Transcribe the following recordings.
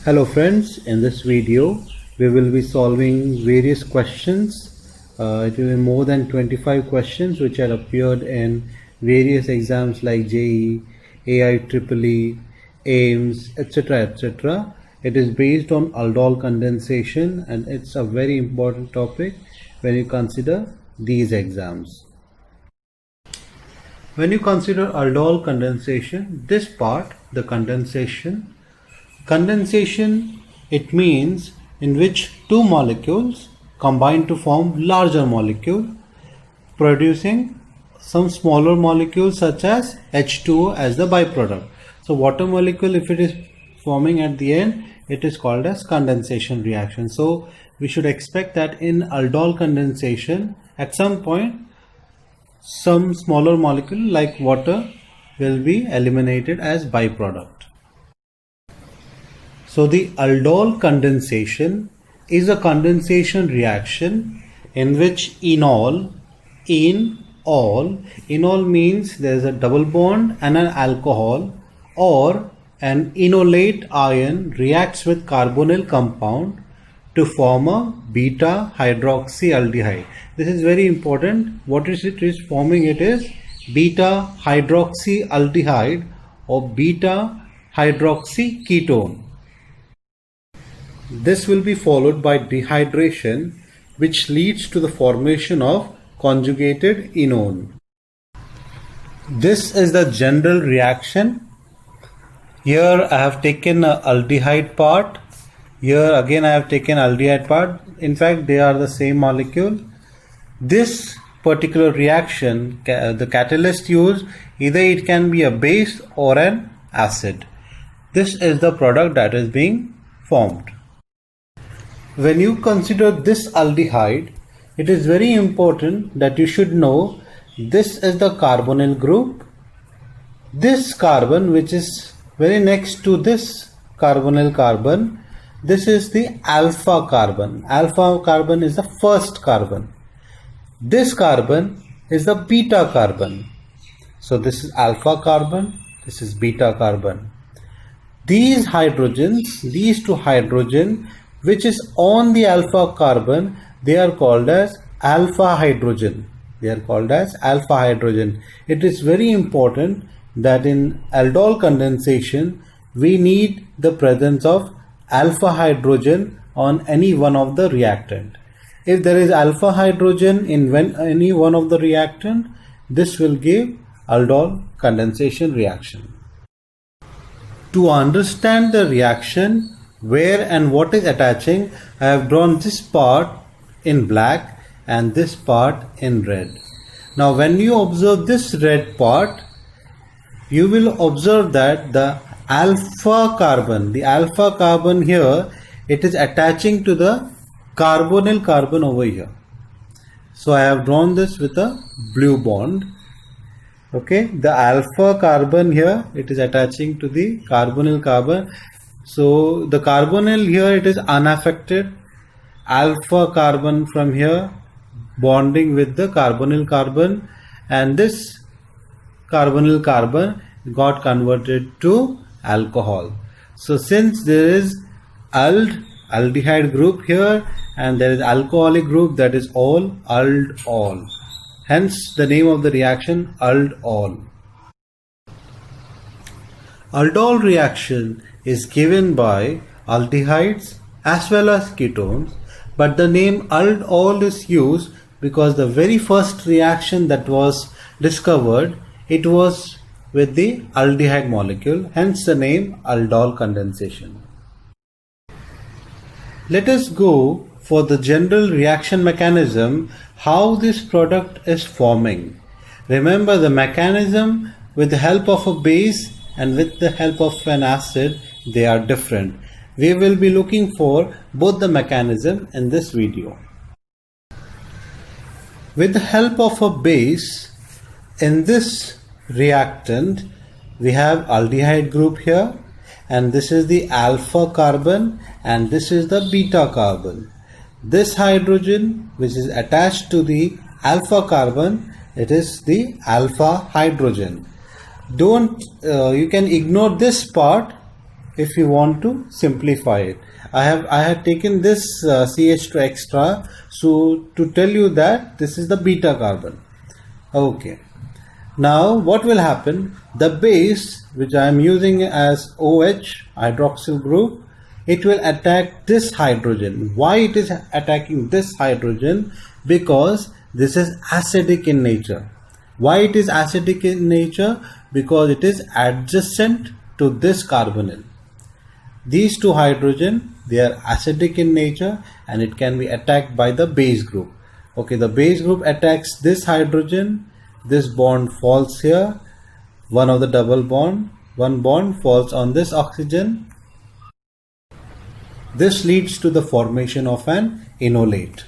Hello friends, in this video we will be solving various questions. It will be more than 25 questions which had appeared in various exams like JEE, AIEEE, AIMS, etc. etc. It is based on aldol condensation and it's a very important topic when you consider these exams. When you consider aldol condensation, this part, the condensation, it means in which two molecules combine to form larger molecule, producing some smaller molecules such as H2O as the byproduct. So water molecule, if it is forming at the end, it is called as condensation reaction. So we should expect that in aldol condensation, at some point some smaller molecule like water will be eliminated as byproduct. So the aldol condensation is a condensation reaction in which enol means there is a double bond and an alcohol, or an enolate ion reacts with carbonyl compound to form a beta hydroxyaldehyde. This is very important. What is it is forming? It is beta hydroxyaldehyde or beta hydroxyketone. This will be followed by dehydration, which leads to the formation of conjugated enone. This is the general reaction. Here I have taken an aldehyde part. Here again I have taken aldehyde part. In fact, they are the same molecule. This particular reaction, the catalyst used, either it can be a base or an acid. This is the product that is being formed. When you consider this aldehyde, it is very important that you should know this is the carbonyl group. This carbon, which is very next to this carbonyl carbon, this is the alpha carbon. Alpha carbon is the first carbon. This carbon is the beta carbon. So this is alpha carbon, this is beta carbon. These hydrogens, these two hydrogen which is on the alpha carbon, they are called as alpha hydrogen. They are called as alpha hydrogen. It is very important that in aldol condensation, we need the presence of alpha hydrogen on any one of the reactant. If there is alpha hydrogen in any one of the reactant, this will give aldol condensation reaction. To understand the reaction, where and what is attaching, I have drawn this part in black and this part in red. Now when you observe this red part, you will observe that the alpha carbon here, it is attaching to the carbonyl carbon over here. So I have drawn this with a blue bond. Okay, the alpha carbon here, it is attaching to the carbonyl carbon. So the carbonyl here, it is unaffected. Alpha carbon from here bonding with the carbonyl carbon, and this carbonyl carbon got converted to alcohol. So since there is aldehyde group here and there is alcoholic group, that is all aldol. Hence the name of the reaction aldol. Aldol reaction is given by aldehydes as well as ketones, but the name aldol is used because the very first reaction that was discovered, it was with the aldehyde molecule, hence the name aldol condensation. Let us go for the general reaction mechanism, how this product is forming. Remember the mechanism, with the help of a base and with the help of an acid, they are different. We will be looking for both the mechanism in this video. With the help of a base, in this reactant, we have aldehyde group here, and this is the alpha carbon and this is the beta carbon. This hydrogen which is attached to the alpha carbon, it is the alpha hydrogen. You can ignore this part if you want to simplify it. I had taken this CH2 extra so to tell you that this is the beta carbon. Okay. Now what will happen? The base which I am using as OH hydroxyl group, it will attack this hydrogen. Why it is attacking this hydrogen? Because this is acidic in nature. Why it is acidic in nature? Because it is adjacent to this carbonyl. These two hydrogen, they are acidic in nature and it can be attacked by the base group. Okay, the base group attacks this hydrogen. This bond falls here. One of the double bond, one bond falls on this oxygen. This leads to the formation of an enolate.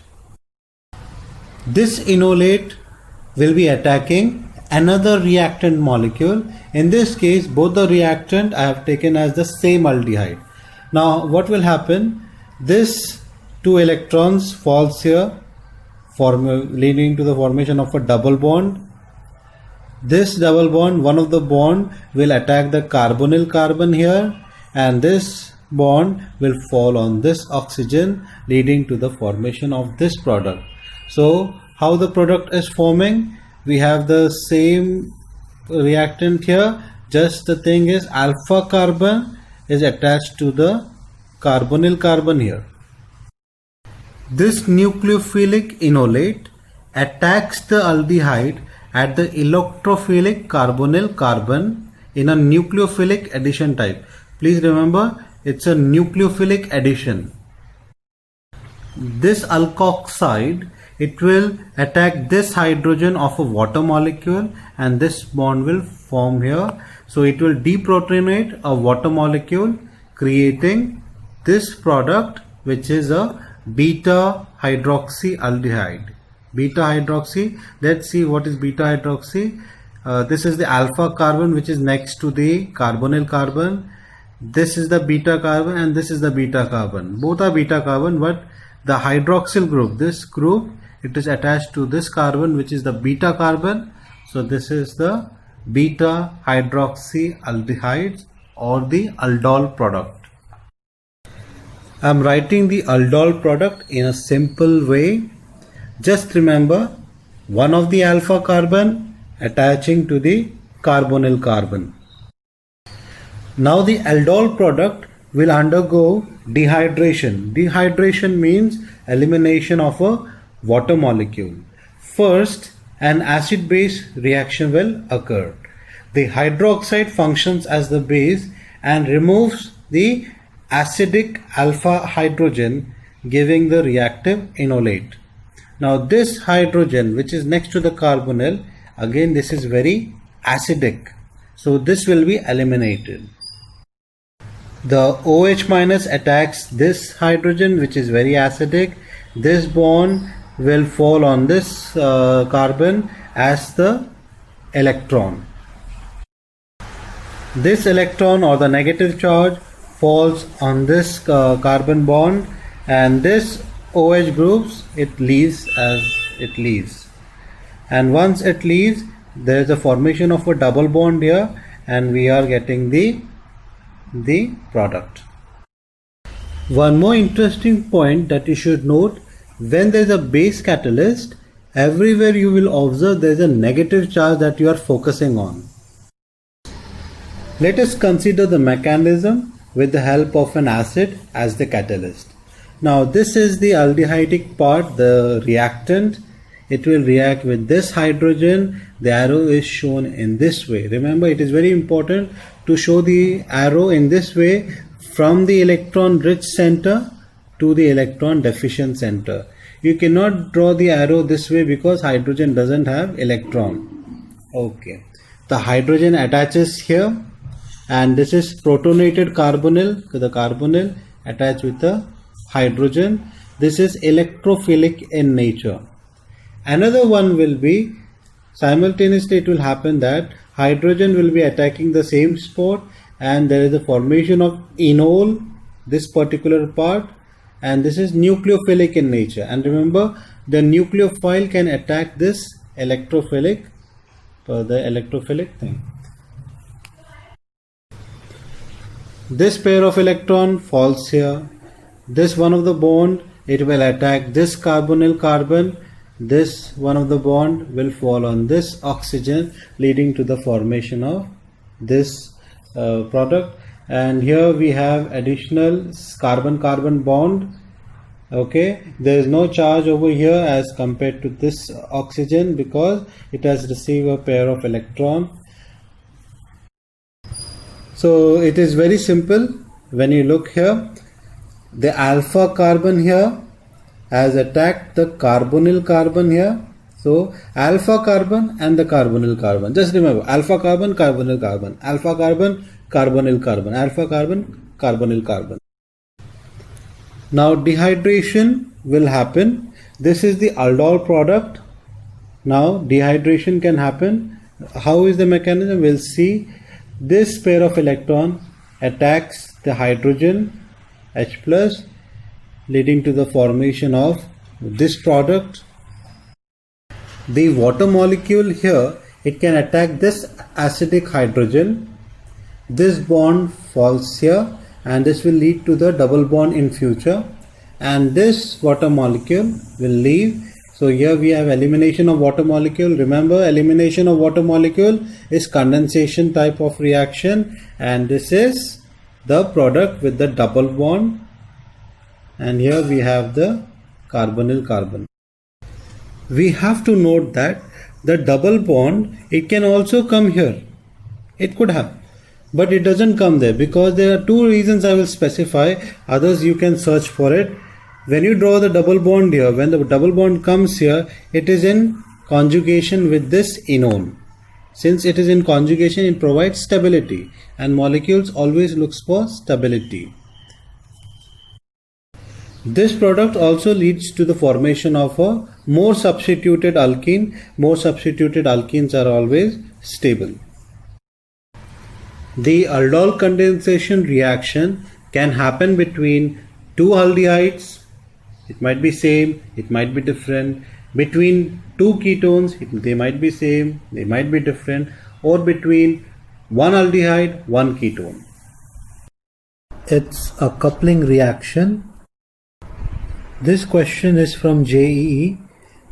This enolate will be attacking another reactant molecule. In this case, both the reactant I have taken as the same aldehyde. Now what will happen? This two electrons falls here, leading to the formation of a double bond. This double bond, one of the bond will attack the carbonyl carbon here, and this bond will fall on this oxygen, leading to the formation of this product. So how the product is forming? We have the same reactant here, just the thing is alpha carbon is attached to the carbonyl carbon here. This nucleophilic enolate attacks the aldehyde at the electrophilic carbonyl carbon in a nucleophilic addition type. Please remember, it's a nucleophilic addition. This alkoxide, it will attack this hydrogen of a water molecule and this bond will form here. So it will deprotonate a water molecule, creating this product, which is a beta hydroxyaldehyde. Beta hydroxy, let's see what is beta hydroxy. This is the alpha carbon which is next to the carbonyl carbon. This is the beta carbon and this is the beta carbon. Both are beta carbon, but the hydroxyl group, this group, it is attached to this carbon which is the beta carbon. So this is the beta hydroxyaldehydes or the aldol product. I am writing the aldol product in a simple way. Just remember, one of the alpha carbon attaching to the carbonyl carbon. Now the aldol product will undergo dehydration. Dehydration means elimination of a water molecule. First, an acid-base reaction will occur. The hydroxide functions as the base and removes the acidic alpha hydrogen, giving the reactive enolate. Now this hydrogen which is next to the carbonyl, again this is very acidic, so this will be eliminated. The OH minus attacks this hydrogen which is very acidic. This bond will fall on this carbon as the electron. This electron or the negative charge falls on this carbon bond, and this OH groups, it leaves as it leaves, and once it leaves there is a formation of a double bond here and we are getting the product. One more interesting point that you should note, when there is a base catalyst, everywhere you will observe there is a negative charge that you are focusing on. Let us consider the mechanism with the help of an acid as the catalyst. Now this is the aldehydic part, the reactant. It will react with this hydrogen. The arrow is shown in this way. Remember, it is very important to show the arrow in this way, from the electron rich center to the electron deficient center. You cannot draw the arrow this way because hydrogen doesn't have electron. Okay, the hydrogen attaches here, and this is protonated carbonyl. The carbonyl attached with the hydrogen. This is electrophilic in nature. Another one will be simultaneously, it will happen that hydrogen will be attacking the same spot and there is a formation of enol, this particular part, and this is nucleophilic in nature. And remember, the nucleophile can attack this electrophilic, the electrophilic thing. This pair of electron falls here. This one of the bond, it will attack this carbonyl carbon. This one of the bond will fall on this oxygen, leading to the formation of this product. And here we have additional carbon-carbon bond. Okay, there is no charge over here as compared to this oxygen because it has received a pair of electron. So it is very simple. When you look here, the alpha carbon here has attacked the carbonyl carbon here. So alpha carbon and the carbonyl carbon. Just remember, alpha carbon, carbonyl carbon, alpha carbon, carbonyl carbon, alpha carbon, carbonyl carbon. Now dehydration will happen. This is the aldol product. Now dehydration can happen. How is the mechanism? We'll see. This pair of electron attacks the hydrogen H plus, leading to the formation of this product. The water molecule here, it can attack this acidic hydrogen. This bond falls here and this will lead to the double bond in future, and this water molecule will leave. So here we have elimination of water molecule. Remember, elimination of water molecule is condensation type of reaction, and this is the product with the double bond, and here we have the carbonyl carbon. We have to note that the double bond, it can also come here. It could have, but it doesn't come there because there are two reasons I will specify. Others you can search for it. When you draw the double bond here, when the double bond comes here, it is in conjugation with this enone. Since it is in conjugation, it provides stability, and molecules always looks for stability. This product also leads to the formation of a more substituted alkene. More substituted alkenes are always stable. The aldol condensation reaction can happen between two aldehydes. It might be same, it might be different. Between two ketones, they might be same, they might be different. Or between one aldehyde, one ketone. It's a coupling reaction. This question is from JEE.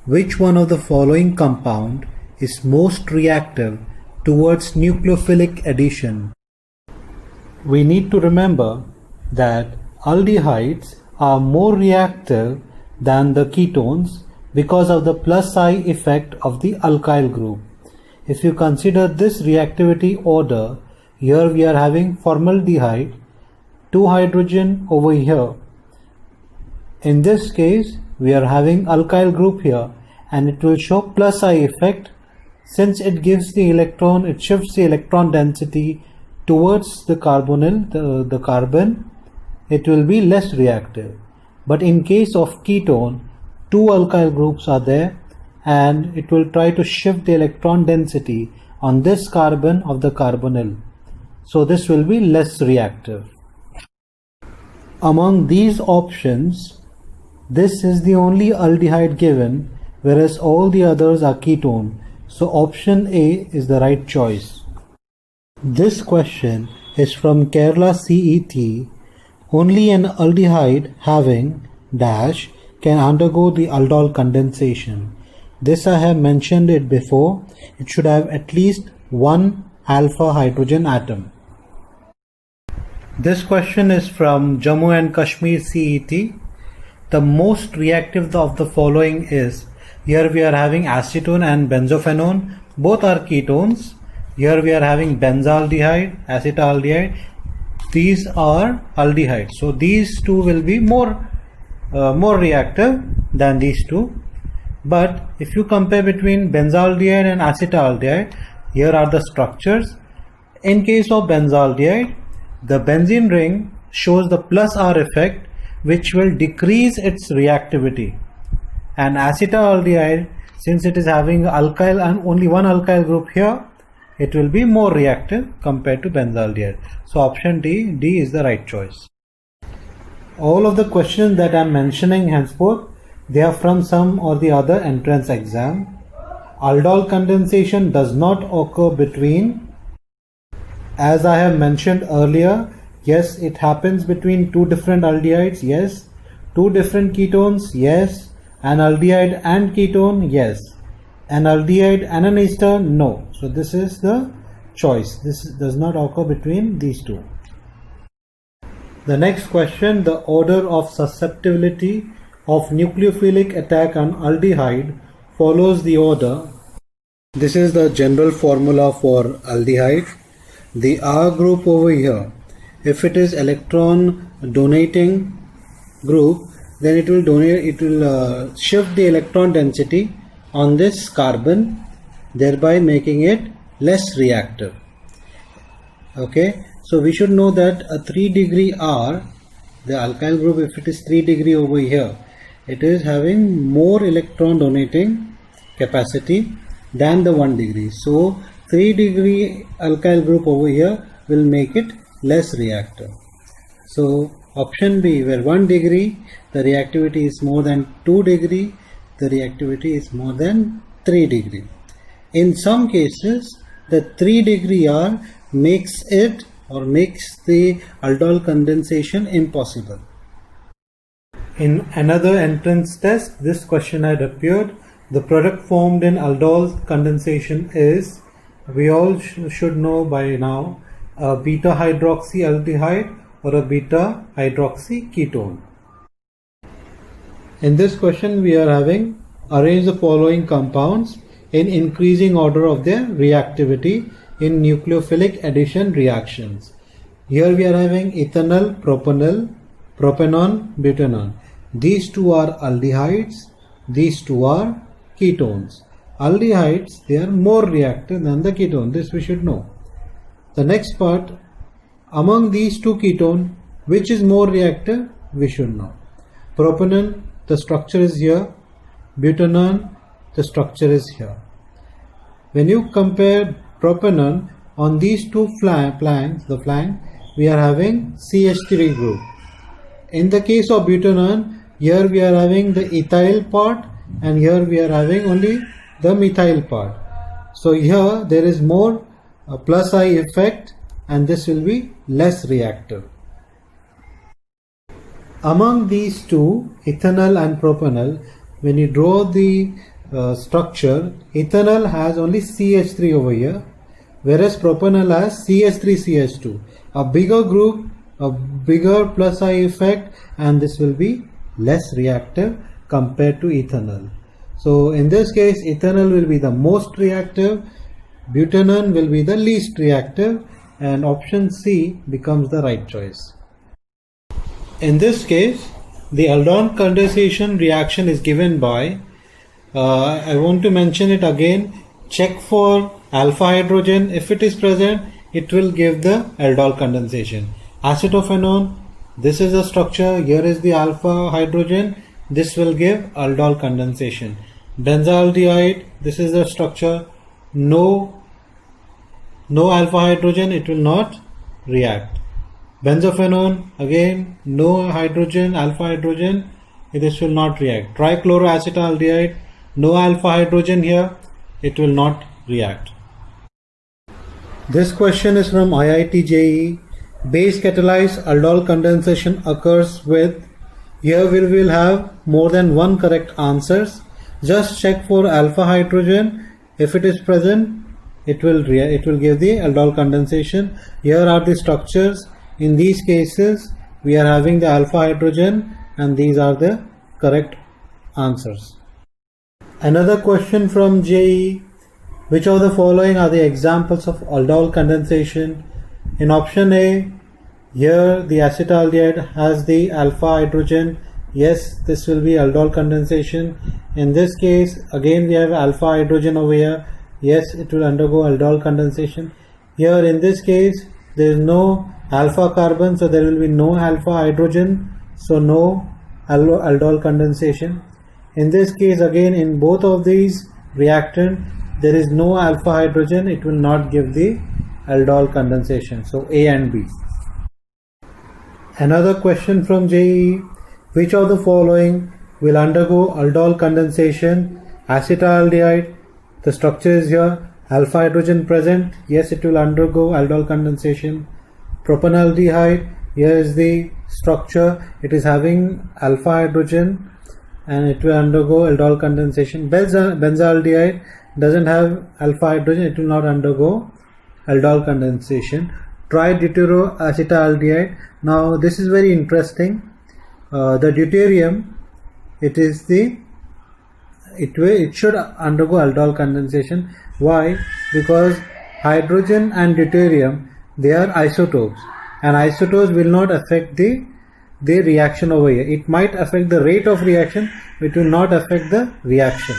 Which one of the following compound is most reactive towards nucleophilic addition? We need to remember that aldehydes are more reactive than the ketones because of the plus I effect of the alkyl group. If you consider this reactivity order, here we are having formaldehyde, 2 hydrogen over here. In this case, we are having alkyl group here, and it will show plus I effect. Since it gives the electron, it shifts the electron density towards the carbonyl, the carbon, it will be less reactive. But in case of ketone, 2 alkyl groups are there, and it will try to shift the electron density on this carbon of the carbonyl. So this will be less reactive. Among these options, this is the only aldehyde given, whereas all the others are ketone. So option A is the right choice. This question is from Kerala CET. Only an aldehyde having dash can undergo the aldol condensation. This I have mentioned it before. It should have at least one alpha hydrogen atom. This question is from Jammu and Kashmir CET. The most reactive of the following is, here we are having acetone and benzophenone, both are ketones. Here we are having benzaldehyde, acetaldehyde, these are aldehydes. So these two will be more reactive than these two. But if you compare between benzaldehyde and acetaldehyde, here are the structures. In case of benzaldehyde, the benzene ring shows the plus R effect, which will decrease its reactivity. And acetaldehyde, since it is having alkyl and only one alkyl group here, it will be more reactive compared to benzaldehyde. So option D is the right choice. All of the questions that I am mentioning henceforth, they are from some or the other entrance exam. Aldol condensation does not occur between, as I have mentioned earlier, Yes, it happens between two different aldehydes. Yes. Two different ketones. Yes. An aldehyde and ketone. Yes. An aldehyde and an ester. No. So this is the choice. This does not occur between these two. The next question, the order of susceptibility of nucleophilic attack on aldehyde follows the order. This is the general formula for aldehyde. The R group over here, if it is electron donating group, then it will shift the electron density on this carbon, thereby making it less reactive. Okay, so we should know that a 3 degree R, the alkyl group, if it is 3 degree over here, it is having more electron donating capacity than the 1 degree. So 3 degree alkyl group over here will make it less reactive. So option B, where 1 degree the reactivity is more than 2 degree, the reactivity is more than 3 degree. In some cases, the 3 degree R makes it or makes the aldol condensation impossible. In another entrance test, this question had appeared. The product formed in aldol condensation is, we all should know by now, a beta hydroxyaldehyde or a beta hydroxy ketone. In this question, we are having arrange the following compounds in increasing order of their reactivity in nucleophilic addition reactions. Here we are having ethanol, propanol, propanone, butanol. These two are aldehydes, these two are ketones. Aldehydes, they are more reactive than the ketone. This we should know. The next part, among these two ketones, which is more reactive, we should know. Propanol, the structure is here. Butanol, the structure is here. When you compare propanol on these two flanks, we are having CH3 group. In the case of butanol, here we are having the ethyl part and here we are having only the methyl part. So here there is more plus I effect and this will be less reactive. Among these two, ethanol and propanol, when you draw the structure, ethanol has only CH3 over here, whereas propanol has CH3CH2. A bigger group, a bigger plus I effect, and this will be less reactive compared to ethanol. So in this case, ethanol will be the most reactive, butanol will be the least reactive, and option C becomes the right choice. In this case, the aldol condensation reaction is given by, I want to mention it again, check for alpha hydrogen. If it is present, it will give the aldol condensation. Acetophenone, this is the structure, here is the alpha hydrogen, this will give aldol condensation. Benzaldehyde, this is the structure, no alpha hydrogen, it will not react. Benzophenone, again no hydrogen, alpha hydrogen, this will not react. Trichloroacetaldehyde, no alpha hydrogen here, it will not react. This question is from IIT JEE. Base catalyzed aldol condensation occurs with, here we will have more than one correct answers. Just check for alpha hydrogen. If it is present, it will give the aldol condensation. Here are the structures. In these cases, we are having the alpha hydrogen and these are the correct answers. Another question from JEE. Which of the following are the examples of aldol condensation? In option A, here the acetaldehyde has the alpha hydrogen. Yes, this will be aldol condensation. In this case, again we have alpha hydrogen over here. Yes, it will undergo aldol condensation. Here in this case, there is no alpha carbon, so there will be no alpha hydrogen, so no aldol condensation. In this case, again in both of these reactant, there is no alpha hydrogen, it will not give the aldol condensation. So A and B. Another question from JEE. Which of the following will undergo aldol condensation? Acetaldehyde, the structure is here, alpha hydrogen present, yes, it will undergo aldol condensation. Propanaldehyde, Here is the structure. It is having alpha hydrogen and it will undergo aldol condensation. Benzaldehyde doesn't have alpha hydrogen, it will not undergo aldol condensation. Trideuteroacetaldehyde. Now this is very interesting. The deuterium, it should undergo aldol condensation. Why? Because hydrogen and deuterium, they are isotopes, and isotopes will not affect the reaction over here. It might affect the rate of reaction, it will not affect the reaction.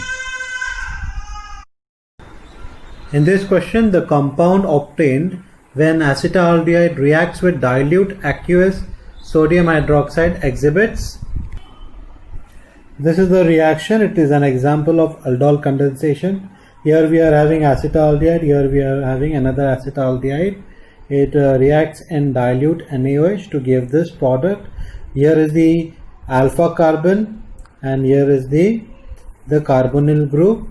In this question, the compound obtained when acetaldehyde reacts with dilute aqueous sodium hydroxide exhibits. This is the reaction. It is an example of aldol condensation. Here we are having acetaldehyde, here we are having another acetaldehyde. It reacts in dilute NaOH to give this product. Here is the alpha carbon and here is the carbonyl group.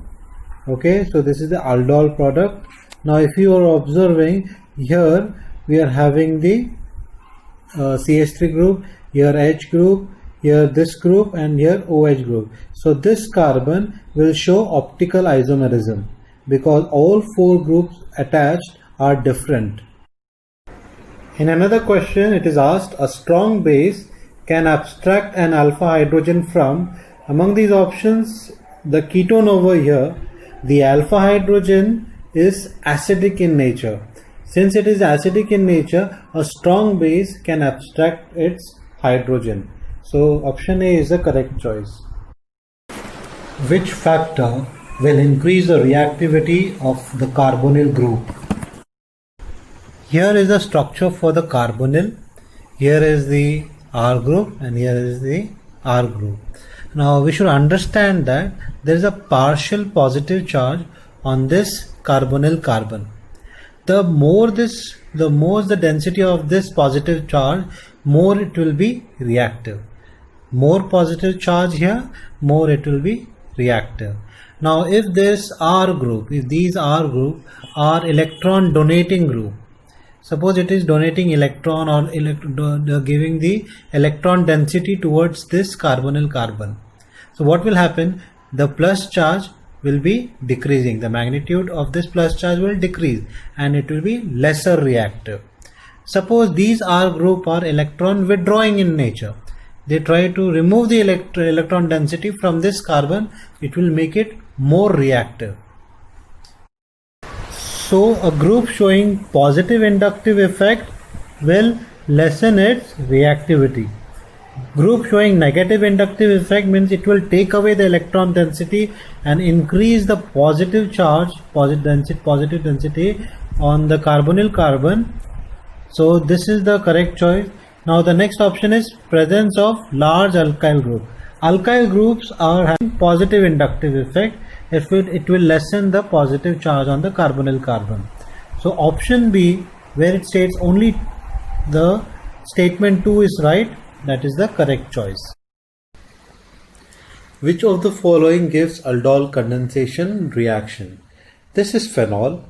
Okay, so this is the aldol product. Now if you are observing, here we are having the CH3 group, here H group, here this group, and here OH group. So this carbon will show optical isomerism because all four groups attached are different. In another question, it is asked, a strong base can abstract an alpha hydrogen from, among these options, the ketone over here. The alpha hydrogen is acidic in nature. Since it is acidic in nature, a strong base can abstract its hydrogen. So option A is the correct choice. Which factor will increase the reactivity of the carbonyl group? Here is the structure for the carbonyl. Here is the R group and here is the R group. Now we should understand that there is a partial positive charge on this carbonyl carbon. The more the density of this positive charge, more it will be reactive. More positive charge here, more it will be reactive. Now if this R group, if these R group are electron donating group, suppose it is donating electron or giving the electron density towards this carbonyl carbon. So what will happen? The plus charge will be decreasing. The magnitude of this plus charge will decrease and it will be lesser reactive. Suppose these R group are electron withdrawing in nature. They try to remove the electron density from this carbon. It will make it more reactive. So a group showing positive inductive effect will lessen its reactivity. Group showing negative inductive effect means it will take away the electron density and increase the positive charge, positive density on the carbonyl carbon. So this is the correct choice. Now the next option is presence of large alkyl group. Alkyl groups are having positive inductive effect. It will lessen the positive charge on the carbonyl carbon. So option B, where it states only the statement 2 is right, that is the correct choice. Which of the following gives aldol condensation reaction? This is phenol.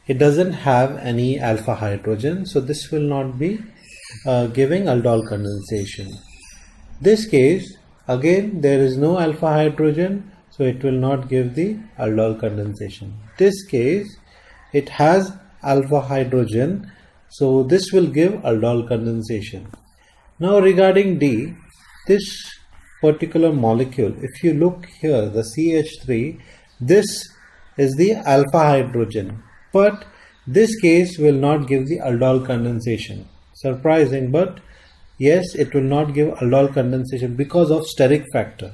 It doesn't have any alpha hydrogen, so this will not be giving aldol condensation. This case, again there is no alpha hydrogen, so it will not give the aldol condensation. This case, it has alpha hydrogen, so this will give aldol condensation. Now regarding D, this particular molecule, if you look here, the CH3, this is the alpha hydrogen, but this case will not give the aldol condensation. Surprising, but yes, it will not give aldol condensation because of steric factor.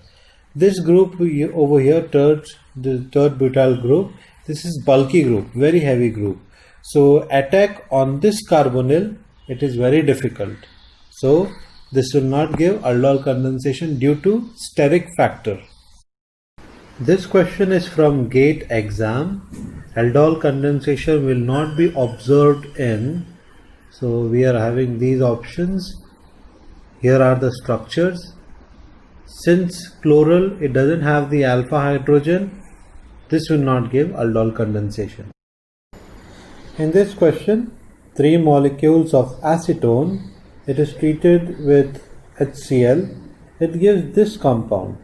This group over here, the third butyl group, this is bulky group, very heavy group. So attack on this carbonyl, it is very difficult. So this will not give aldol condensation due to steric factor. This question is from GATE exam. Aldol condensation will not be observed in. So we are having these options. Here are the structures. Since chloral, it doesn't have the alpha hydrogen, this will not give aldol condensation. In this question, 3 molecules of acetone it is treated with HCl, it gives this compound.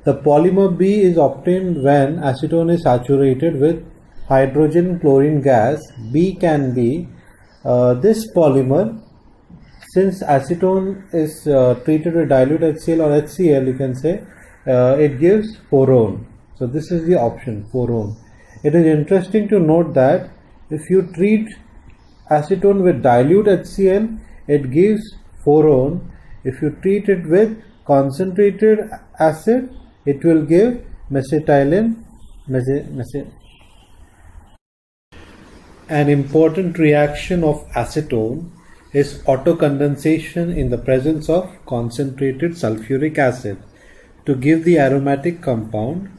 The polymer B is obtained when acetone is saturated with hydrogen chlorine gas. B can be this polymer. Since acetone is treated with dilute HCl or HCl, you can say it gives phorone. So this is the option, phorone. It is interesting to note that if you treat acetone with dilute HCl, it gives phorone. If you treat it with concentrated acid, it will give mesitylene. An important reaction of acetone is autocondensation in the presence of concentrated sulfuric acid to give the aromatic compound.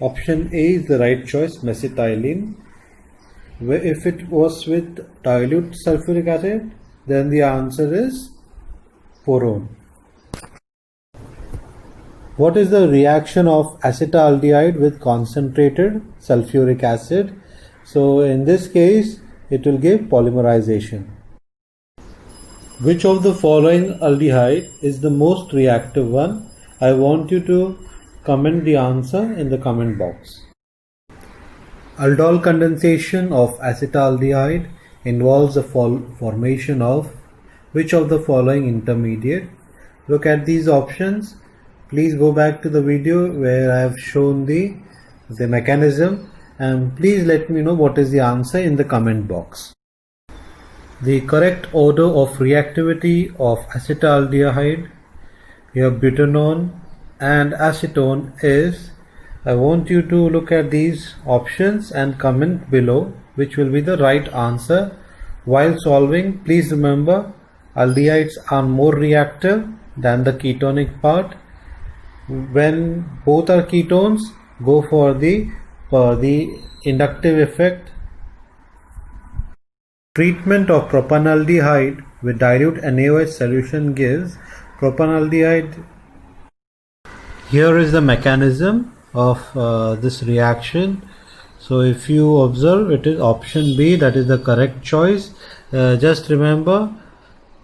Option A is the right choice, mesitylene. If it was with dilute sulfuric acid, then the answer is phorone. What is the reaction of acetaldehyde with concentrated sulfuric acid? So in this case, it will give polymerization. Which of the following aldehyde is the most reactive one? I want you to comment the answer in the comment box. Aldol condensation of acetaldehyde involves the formation of which of the following intermediate? Look at these options. Please go back to the video where I have shown the mechanism, and please let me know what is the answer in the comment box. The correct order of reactivity of acetaldehyde, your butanone and acetone is, I want you to look at these options and comment below which will be the right answer. While solving, please remember aldehydes are more reactive than the ketonic part. When both are ketones, go for the inductive effect. Treatment of propanaldehyde with dilute NaOH solution gives propanaldehyde. Here is the mechanism of this reaction. So if you observe, it is option B, that is the correct choice. Just remember,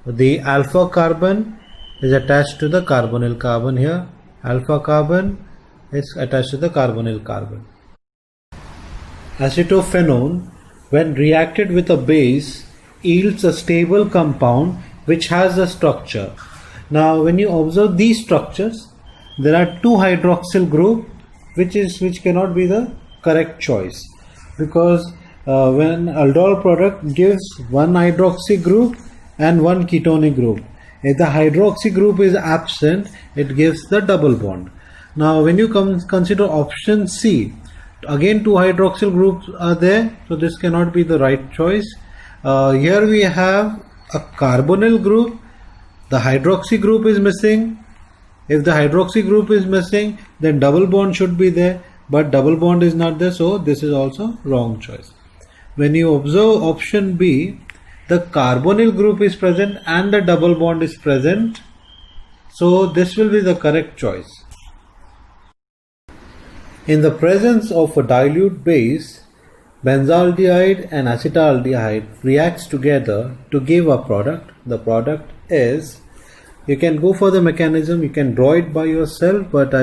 the alpha carbon is attached to the carbonyl carbon here. Alpha carbon is attached to the carbonyl carbon. Acetophenone, when reacted with a base, yields a stable compound which has a structure. Now when you observe these structures, there are two hydroxyl group which cannot be the correct choice, because when aldol product gives one hydroxy group and one ketonic group. If the hydroxy group is absent, it gives the double bond. Now when you consider option C, again two hydroxyl groups are there, so this cannot be the right choice. Here we have a carbonyl group, the hydroxy group is missing. If the hydroxy group is missing, then double bond should be there, but double bond is not there, so this is also wrong choice. When you observe option B, the carbonyl group is present and the double bond is present, so this will be the correct choice. In the presence of a dilute base, benzaldehyde and acetaldehyde reacts together to give a product. The product is, you can go for the mechanism, you can draw it by yourself, but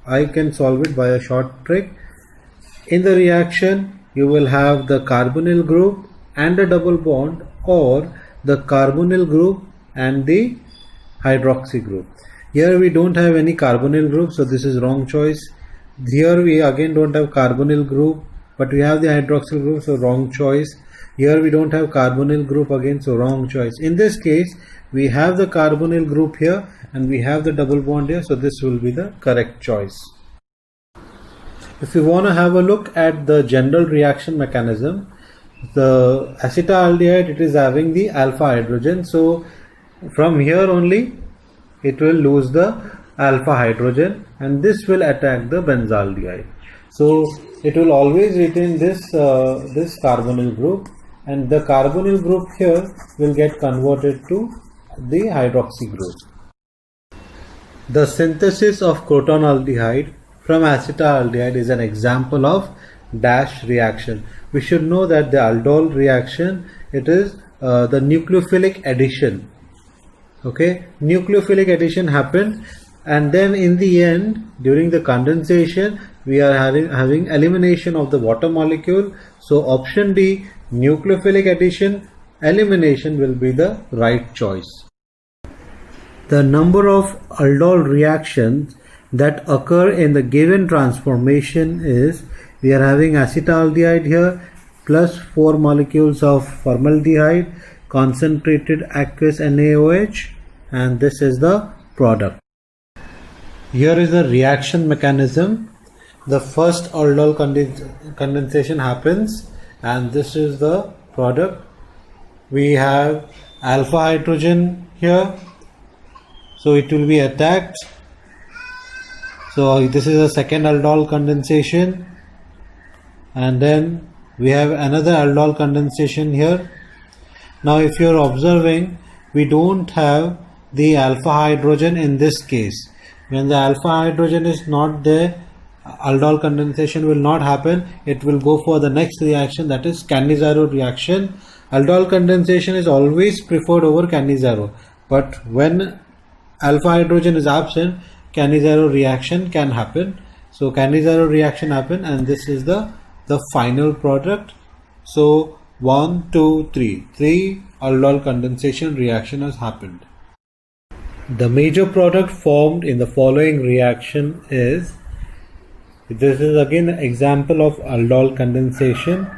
I can solve it by a short trick. In the reaction, you will have the carbonyl group and a double bond, or the carbonyl group and the hydroxy group. Here we don't have any carbonyl group, so this is wrong choice. Here we again don't have carbonyl group, but we have the hydroxyl group, so wrong choice. Here we don't have carbonyl group again, so wrong choice. In this case, we have the carbonyl group here and we have the double bond here, so this will be the correct choice. If you want to have a look at the general reaction mechanism, the acetaldehyde, it is having the alpha hydrogen, so from here only it will lose the alpha hydrogen and this will attack the benzaldehyde. So it will always retain this carbonyl group, and the carbonyl group here will get converted to the hydroxy group. The synthesis of crotonaldehyde from acetaldehyde is an example of dash reaction. We should know that the aldol reaction, it is the nucleophilic addition. Okay, nucleophilic addition happened, and then in the end, during the condensation, we are having elimination of the water molecule. So option D, nucleophilic addition, elimination, will be the right choice. The number of aldol reactions that occur in the given transformation is, we are having acetaldehyde here plus 4 molecules of formaldehyde, concentrated aqueous NaOH, and this is the product. Here is the reaction mechanism. The first aldol condensation happens, and this is the product. We have alpha hydrogen here, so it will be attacked. So this is a second aldol condensation, and then we have another aldol condensation here. Now if you are observing, we don't have the alpha hydrogen in this case. When the alpha hydrogen is not there, aldol condensation will not happen. It will go for the next reaction, that is Cannizzaro reaction. Aldol condensation is always preferred over Cannizzaro, but when alpha hydrogen is absent, Cannizzaro reaction can happen. So Cannizzaro reaction happen, and this is the final product. So 1, 2, 3 aldol condensation reaction has happened. The major product formed in the following reaction is, this is again an example of aldol condensation.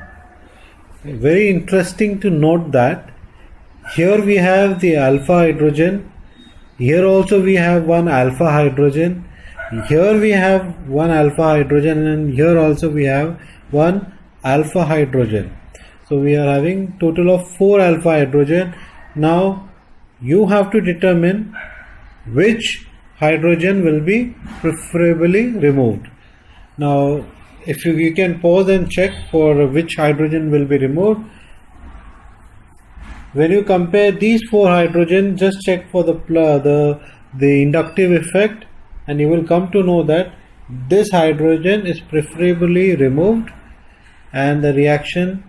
Very interesting to note that here we have the alpha hydrogen, here also we have one alpha hydrogen, here we have one alpha hydrogen, and here also we have one alpha hydrogen. So we are having total of 4 alpha hydrogen. Now you have to determine which hydrogen will be preferably removed. Now if you can pause and check for which hydrogen will be removed. When you compare these 4 hydrogen, just check for the inductive effect, and you will come to know that this hydrogen is preferably removed, and the reaction,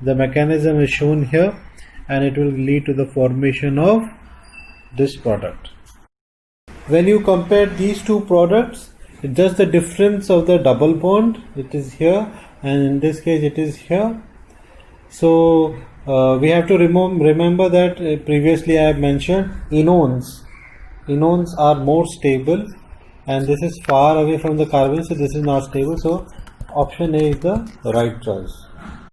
the mechanism is shown here, and it will lead to the formation of this product. When you compare these two products, it's just the difference of the double bond. It is here, and in this case it is here. So we have to remember that previously I have mentioned enones are more stable, and this is far away from the carbon, so this is not stable. So option A is the right choice.